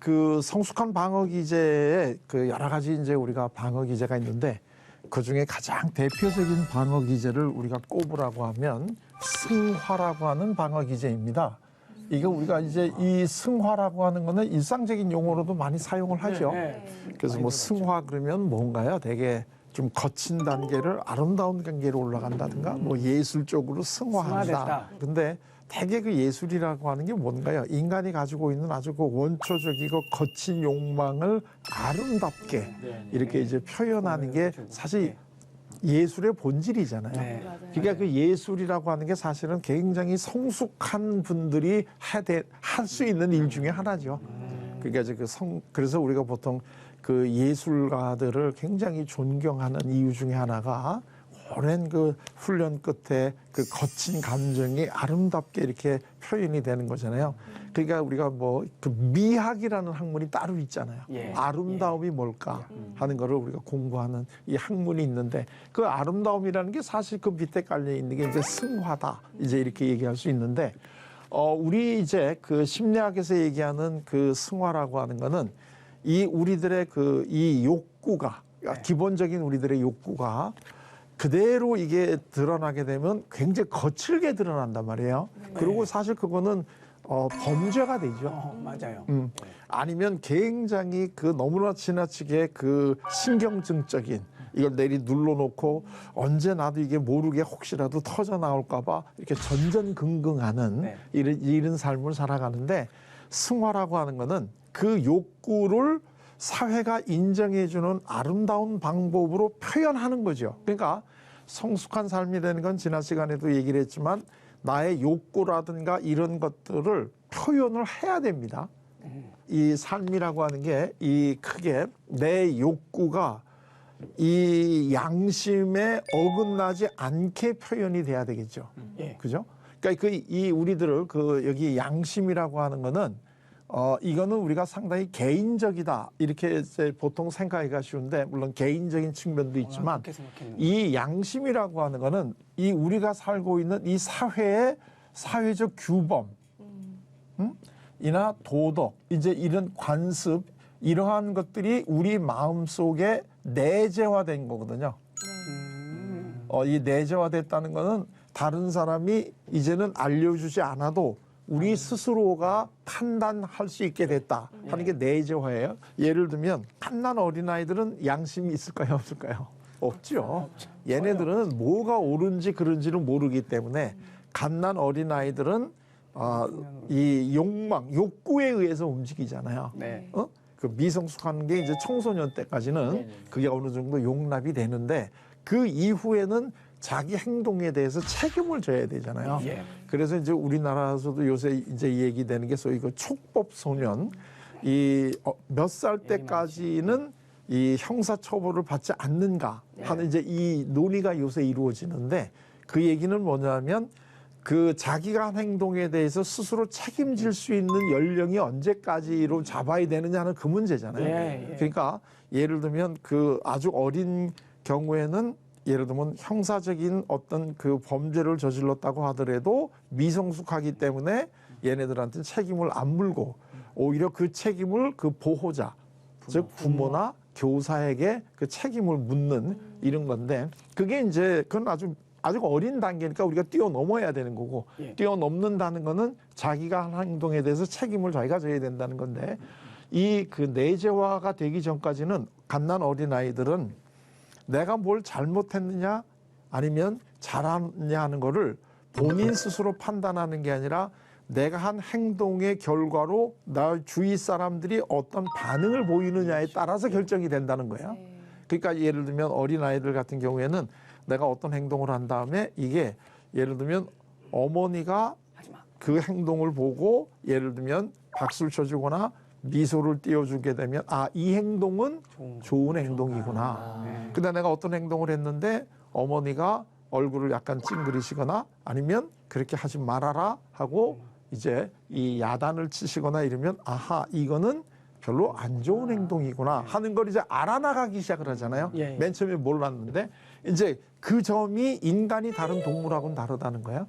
그 성숙한 방어 기제에 그 여러 가지 이제 우리가 방어 기제가 있는데 그 중에 가장 대표적인 방어 기제를 우리가 꼽으라고 하면 승화라고 하는 방어 기제입니다. 이게 우리가 이제 이 승화라고 하는 거는 일상적인 용어로도 많이 사용을 하죠. 그래서 뭐 승화 그러면 뭔가요? 되게 좀 거친 단계를 아름다운 단계로 올라간다든가 뭐 예술적으로 승화한다. 승화됐다. 근데 대개 그 예술이라고 하는 게 뭔가요? 인간이 가지고 있는 아주 그 원초적이고 거친 욕망을 아름답게 이렇게 이제 표현하는 게 사실 예술의 본질이잖아요. 네. 그러니까 그 예술이라고 하는 게 사실은 굉장히 성숙한 분들이 할 수 있는 일 중에 하나죠. 그러니까 이제 그래서 우리가 보통 그 예술가들을 굉장히 존경하는 이유 중에 하나가 오랜 그 훈련 끝에 그 거친 감정이 아름답게 이렇게 표현이 되는 거잖아요. 그러니까 우리가 뭐 그 미학이라는 학문이 따로 있잖아요. 아름다움이 뭘까 하는 거를 우리가 공부하는 이 학문이 있는데 그 아름다움이라는 게 사실 그 밑에 깔려 있는 게 이제 승화다. 이제 이렇게 얘기할 수 있는데 우리 이제 그 심리학에서 얘기하는 그 승화라고 하는 거는 이 우리들의 그 이 욕구가 기본적인 우리들의 욕구가 그대로 이게 드러나게 되면 굉장히 거칠게 드러난단 말이에요. 그리고 사실 그거는 범죄가 되죠. 맞아요. 아니면 굉장히 그 너무나 지나치게 그 신경증적인 이걸 내리 눌러놓고 언제 나도 이게 모르게 혹시라도 터져 나올까봐 이렇게 전전긍긍하는 이런 삶을 살아가는데 승화라고 하는 거는 그 욕구를 사회가 인정해주는 아름다운 방법으로 표현하는 거죠. 그러니까 성숙한 삶이라는 건 지난 시간에도 얘기를 했지만 나의 욕구라든가 이런 것들을 표현을 해야 됩니다. 이 삶이라고 하는 게 이 크게 내 욕구가 이 양심에 어긋나지 않게 표현이 돼야 되겠죠. 그죠? 그러니까 이 우리들을 그 여기 양심이라고 하는 거는 이거는 우리가 상당히 개인적이다 이렇게 이제 보통 생각하기가 쉬운데 물론 개인적인 측면도 있지만 이 양심이라고 하는 거는 이 우리가 살고 있는 이 사회의 사회적 규범, 이나 도덕, 이제 이런 관습 이러한 것들이 우리 마음 속에 내재화된 거거든요. 이 내재화됐다는 거는 다른 사람이 이제는 알려주지 않아도 우리 스스로가 판단할 수 있게 됐다 하는 게 내재화예요. 예를 들면 갓난 어린아이들은 양심이 있을까요? 없을까요? 없죠. 얘네들은 뭐가 옳은지 그른지를 모르기 때문에 갓난 어린아이들은 이 욕구에 의해서 움직이잖아요. 그 미성숙한 게 이제 청소년 때까지는 그게 어느 정도 용납이 되는데 그 이후에는 자기 행동에 대해서 책임을 져야 되잖아요. 그래서 이제 우리나라에서도 요새 이제 얘기되는 게 소위 그 촉법 소년, 이 몇 살 때까지는 이 형사 처벌을 받지 않는가 하는 이제 이 논의가 요새 이루어지는데 그 얘기는 뭐냐면 그 자기가 한 행동에 대해서 스스로 책임질 수 있는 연령이 언제까지로 잡아야 되느냐는 그 문제잖아요. 그러니까 예를 들면 그 아주 어린 경우에는 예를 들면 형사적인 어떤 그 범죄를 저질렀다고 하더라도 미성숙하기 때문에 얘네들한테는 책임을 안 물고 오히려 그 책임을 그 보호자, 즉 부모나 교사에게 그 책임을 묻는 이런 건데 그게 이제 그건 아주 어린 단계니까 우리가 뛰어넘어야 되는 거고 뛰어넘는다는 거는 자기가 한 행동에 대해서 책임을 자기가 져야 된다는 건데 이 그 내재화가 되기 전까지는 갓난 어린아이들은 내가 뭘 잘못했느냐 아니면 잘하느냐 하는 거를 본인 스스로 판단하는 게 아니라 내가 한 행동의 결과로 나 주위 사람들이 어떤 반응을 보이느냐에 따라서 결정이 된다는 거예요. 그러니까 예를 들면 어린아이들 같은 경우에는 내가 어떤 행동을 한 다음에 이게 예를 들면 어머니가 그 행동을 보고 예를 들면 박수를 쳐주거나 미소를 띄워주게 되면 이 행동은 좋은 행동이구나. 근데 내가 어떤 행동을 했는데 어머니가 얼굴을 약간 찡그리시거나 아니면 그렇게 하지 말아라 하고 이제 이 야단을 치시거나 이러면 이거는 별로 안 좋은 행동이구나 하는 걸 이제 알아나가기 시작을 하잖아요. 맨 처음에 몰랐는데 이제 그 점이 인간이 다른 동물하고는 다르다는 거예요.